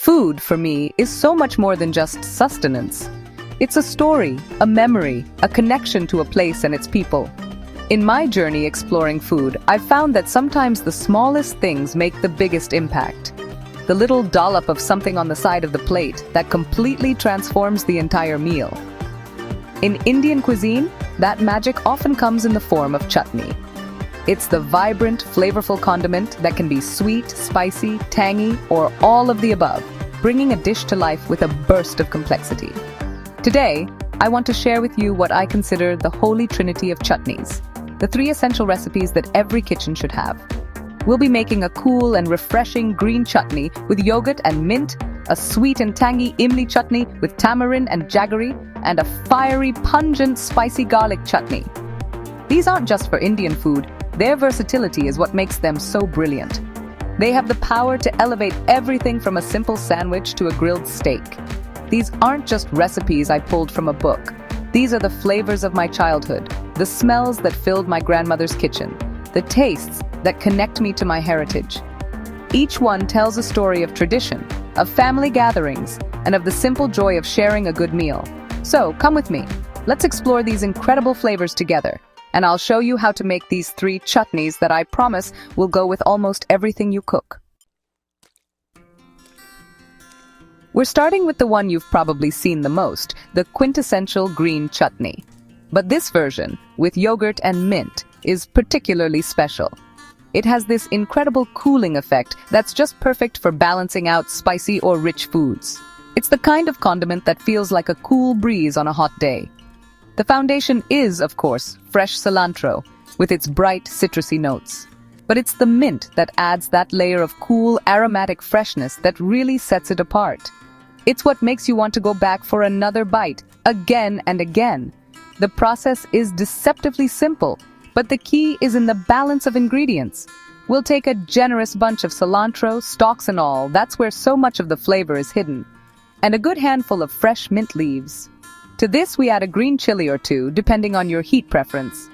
Food, for me, is so much more than just sustenance. It's a story, a memory, a connection to a place and its people. In my journey exploring food, I've found that sometimes the smallest things make the biggest impact. The little dollop of something on the side of the plate that completely transforms the entire meal. In Indian cuisine, that magic often comes in the form of chutney. It's the vibrant, flavorful condiment that can be sweet, spicy, tangy, or all of the above, bringing a dish to life with a burst of complexity. Today, I want to share with you what I consider the holy trinity of chutneys, the 3 essential recipes that every kitchen should have. We'll be making a cool and refreshing green chutney with yogurt and mint, a sweet and tangy imli chutney with tamarind and jaggery, and a fiery, pungent, spicy garlic chutney. These aren't just for Indian food. Their versatility is what makes them so brilliant. They have the power to elevate everything from a simple sandwich to a grilled steak. These aren't just recipes I pulled from a book. These are the flavors of my childhood, the smells that filled my grandmother's kitchen, the tastes that connect me to my heritage. Each one tells a story of tradition, of family gatherings, and of the simple joy of sharing a good meal. So, come with me. Let's explore these incredible flavors together, and I'll show you how to make these 3 chutneys that I promise will go with almost everything you cook. We're starting with the one you've probably seen the most, the quintessential green chutney. But this version, with yogurt and mint, is particularly special. It has this incredible cooling effect that's just perfect for balancing out spicy or rich foods. It's the kind of condiment that feels like a cool breeze on a hot day. The foundation is, of course, fresh cilantro, with its bright, citrusy notes. But it's the mint that adds that layer of cool, aromatic freshness that really sets it apart. It's what makes you want to go back for another bite, again and again. The process is deceptively simple, but the key is in the balance of ingredients. We'll take a generous bunch of cilantro, stalks and all, that's where so much of the flavor is hidden, and a good handful of fresh mint leaves. To this we add a green chili or 2, depending on your heat preference.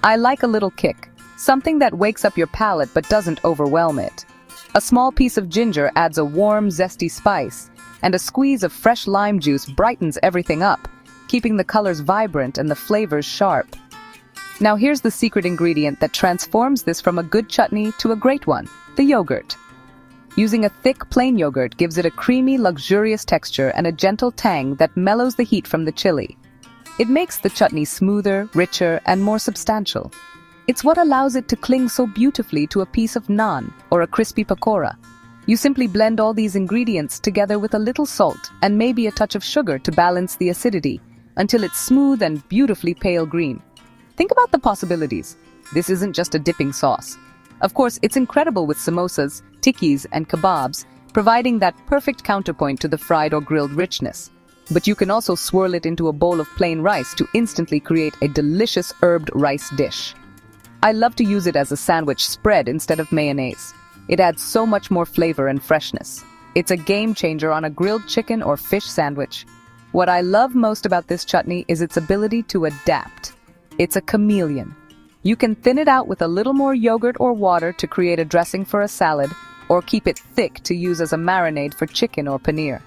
I like a little kick, something that wakes up your palate but doesn't overwhelm it. A small piece of ginger adds a warm, zesty spice, and a squeeze of fresh lime juice brightens everything up, keeping the colors vibrant and the flavors sharp. Now here's the secret ingredient that transforms this from a good chutney to a great one, the yogurt. Using a thick, plain yogurt gives it a creamy, luxurious texture and a gentle tang that mellows the heat from the chili. It makes the chutney smoother, richer, and more substantial. It's what allows it to cling so beautifully to a piece of naan or a crispy pakora. You simply blend all these ingredients together with a little salt and maybe a touch of sugar to balance the acidity, until it's smooth and beautifully pale green. Think about the possibilities. This isn't just a dipping sauce. Of course, it's incredible with samosas, tikkis, and kebabs, providing that perfect counterpoint to the fried or grilled richness. But you can also swirl it into a bowl of plain rice to instantly create a delicious herbed rice dish. I love to use it as a sandwich spread instead of mayonnaise. It adds so much more flavor and freshness. It's a game changer on a grilled chicken or fish sandwich. What I love most about this chutney is its ability to adapt. It's a chameleon. You can thin it out with a little more yogurt or water to create a dressing for a salad, or keep it thick to use as a marinade for chicken or paneer.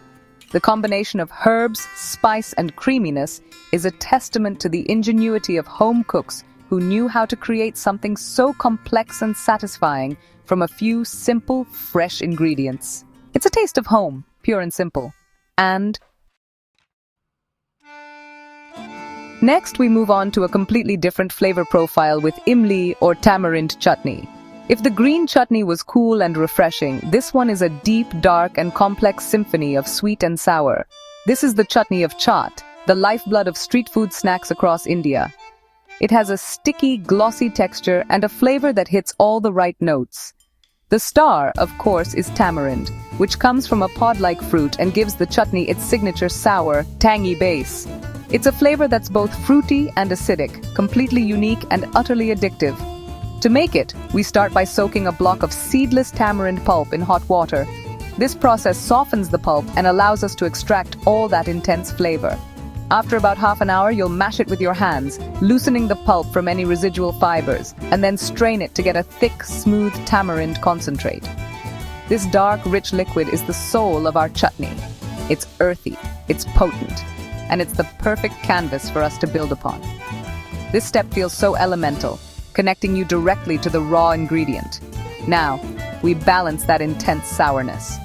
The combination of herbs, spice, and creaminess is a testament to the ingenuity of home cooks who knew how to create something so complex and satisfying from a few simple, fresh ingredients. It's a taste of home, pure and simple. And next, we move on to a completely different flavor profile with imli or tamarind chutney. If the green chutney was cool and refreshing, this one is a deep, dark, and complex symphony of sweet and sour. This is the chutney of chaat, the lifeblood of street food snacks across India. It has a sticky, glossy texture and a flavor that hits all the right notes. The star, of course, is tamarind, which comes from a pod-like fruit and gives the chutney its signature sour, tangy base. It's a flavor that's both fruity and acidic, completely unique and utterly addictive. To make it, we start by soaking a block of seedless tamarind pulp in hot water. This process softens the pulp and allows us to extract all that intense flavor. After about half an hour, you'll mash it with your hands, loosening the pulp from any residual fibers, and then strain it to get a thick, smooth tamarind concentrate. This dark, rich liquid is the soul of our chutney. It's earthy, it's potent, and it's the perfect canvas for us to build upon. This step feels so elemental, connecting you directly to the raw ingredient. Now, we balance that intense sourness.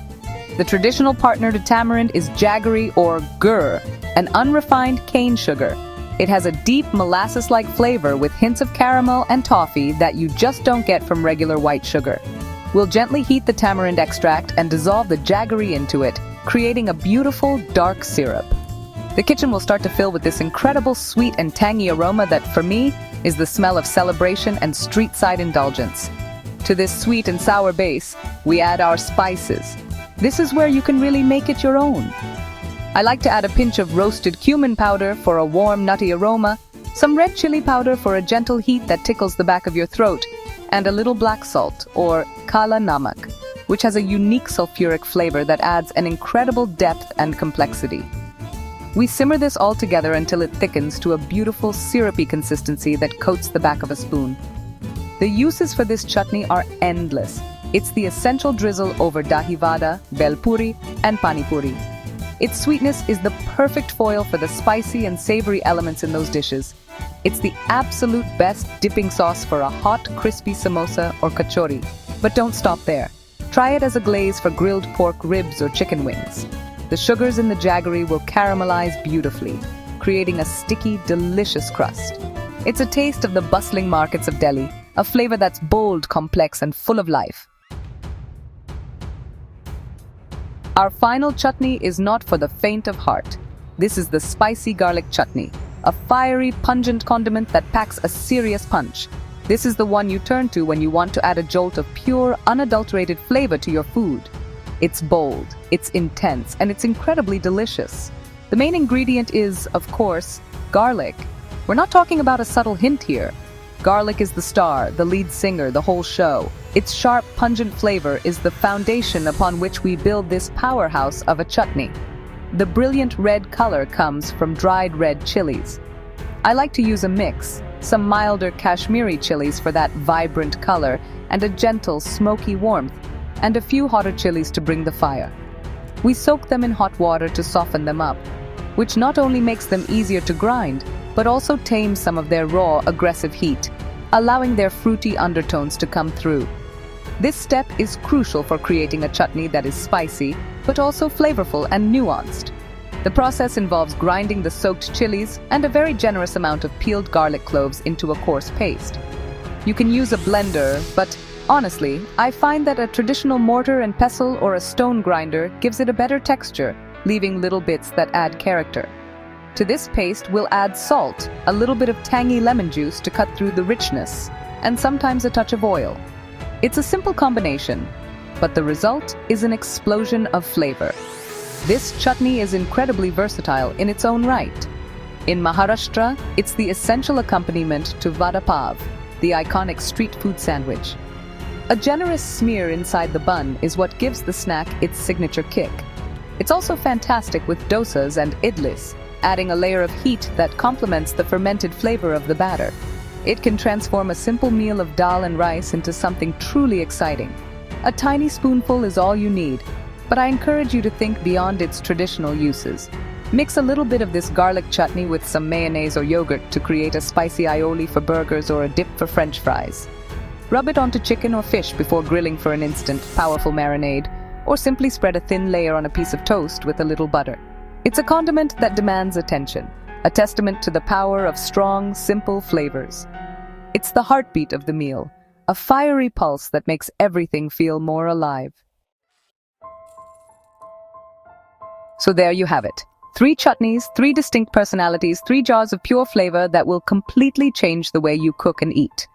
The traditional partner to tamarind is jaggery or gur, an unrefined cane sugar. It has a deep molasses-like flavor with hints of caramel and toffee that you just don't get from regular white sugar. We'll gently heat the tamarind extract and dissolve the jaggery into it, creating a beautiful, dark syrup. The kitchen will start to fill with this incredible sweet and tangy aroma that, for me, is the smell of celebration and street-side indulgence. To this sweet and sour base, we add our spices. This is where you can really make it your own. I like to add a pinch of roasted cumin powder for a warm, nutty aroma, some red chili powder for a gentle heat that tickles the back of your throat, and a little black salt, or kala namak, which has a unique sulfuric flavor that adds an incredible depth and complexity. We simmer this all together until it thickens to a beautiful syrupy consistency that coats the back of a spoon. The uses for this chutney are endless. It's the essential drizzle over dahi vada, bel puri, and pani puri. Its sweetness is the perfect foil for the spicy and savory elements in those dishes. It's the absolute best dipping sauce for a hot, crispy samosa or kachori. But don't stop there. Try it as a glaze for grilled pork ribs or chicken wings. The sugars in the jaggery will caramelize beautifully, creating a sticky, delicious crust. It's a taste of the bustling markets of Delhi, a flavor that's bold, complex, and full of life. Our final chutney is not for the faint of heart. This is the spicy garlic chutney, a fiery, pungent condiment that packs a serious punch. This is the one you turn to when you want to add a jolt of pure, unadulterated flavor to your food. It's bold, it's intense, and it's incredibly delicious. The main ingredient is, of course, garlic. We're not talking about a subtle hint here. Garlic is the star, the lead singer, the whole show. Its sharp, pungent flavor is the foundation upon which we build this powerhouse of a chutney. The brilliant red color comes from dried red chilies. I like to use a mix, some milder Kashmiri chilies for that vibrant color, and a gentle, smoky warmth, and a few hotter chilies to bring the fire. We soak them in hot water to soften them up, which not only makes them easier to grind, but also tames some of their raw, aggressive heat, allowing their fruity undertones to come through. This step is crucial for creating a chutney that is spicy, but also flavorful and nuanced. The process involves grinding the soaked chilies and a very generous amount of peeled garlic cloves into a coarse paste. You can use a blender, but honestly, I find that a traditional mortar and pestle or a stone grinder gives it a better texture, leaving little bits that add character. To this paste, we'll add salt, a little bit of tangy lemon juice to cut through the richness, and sometimes a touch of oil. It's a simple combination, but the result is an explosion of flavor. This chutney is incredibly versatile in its own right. In Maharashtra, it's the essential accompaniment to vada pav, the iconic street food sandwich. A generous smear inside the bun is what gives the snack its signature kick. It's also fantastic with dosas and idlis, adding a layer of heat that complements the fermented flavor of the batter. It can transform a simple meal of dal and rice into something truly exciting. A tiny spoonful is all you need, but I encourage you to think beyond its traditional uses. Mix a little bit of this garlic chutney with some mayonnaise or yogurt to create a spicy aioli for burgers or a dip for French fries. Rub it onto chicken or fish before grilling for an instant, powerful marinade, or simply spread a thin layer on a piece of toast with a little butter. It's a condiment that demands attention, a testament to the power of strong, simple flavors. It's the heartbeat of the meal, a fiery pulse that makes everything feel more alive. So there you have it. 3 chutneys, 3 distinct personalities, 3 jars of pure flavor that will completely change the way you cook and eat.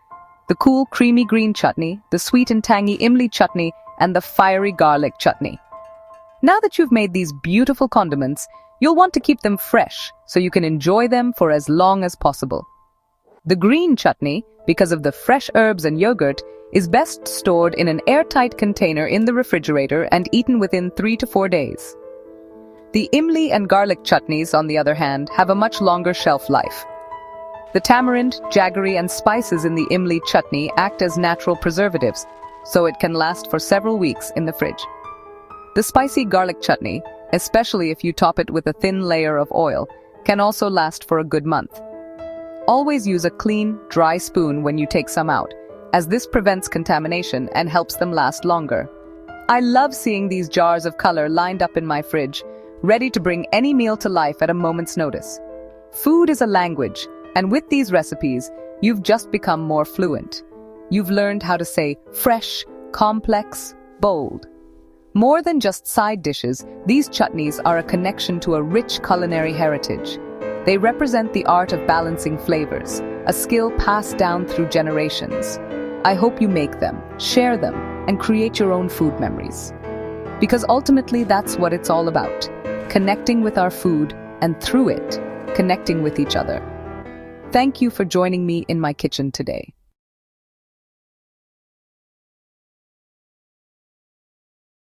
The cool, creamy green chutney, the sweet and tangy imli chutney, and the fiery garlic chutney. Now that you've made these beautiful condiments, you'll want to keep them fresh so you can enjoy them for as long as possible. The green chutney, because of the fresh herbs and yogurt, is best stored in an airtight container in the refrigerator and eaten within 3 to 4 days. The imli and garlic chutneys, on the other hand, have a much longer shelf life. The tamarind, jaggery, and spices in the imli chutney act as natural preservatives, so it can last for several weeks in the fridge. The spicy garlic chutney, especially if you top it with a thin layer of oil, can also last for a good month. Always use a clean, dry spoon when you take some out, as this prevents contamination and helps them last longer. I love seeing these jars of color lined up in my fridge, ready to bring any meal to life at a moment's notice. Food is a language, and with these recipes, you've just become more fluent. You've learned how to say fresh, complex, bold. More than just side dishes, these chutneys are a connection to a rich culinary heritage. They represent the art of balancing flavors, a skill passed down through generations. I hope you make them, share them, and create your own food memories. Because ultimately that's what it's all about, connecting with our food, and through it, connecting with each other. Thank you for joining me in my kitchen today.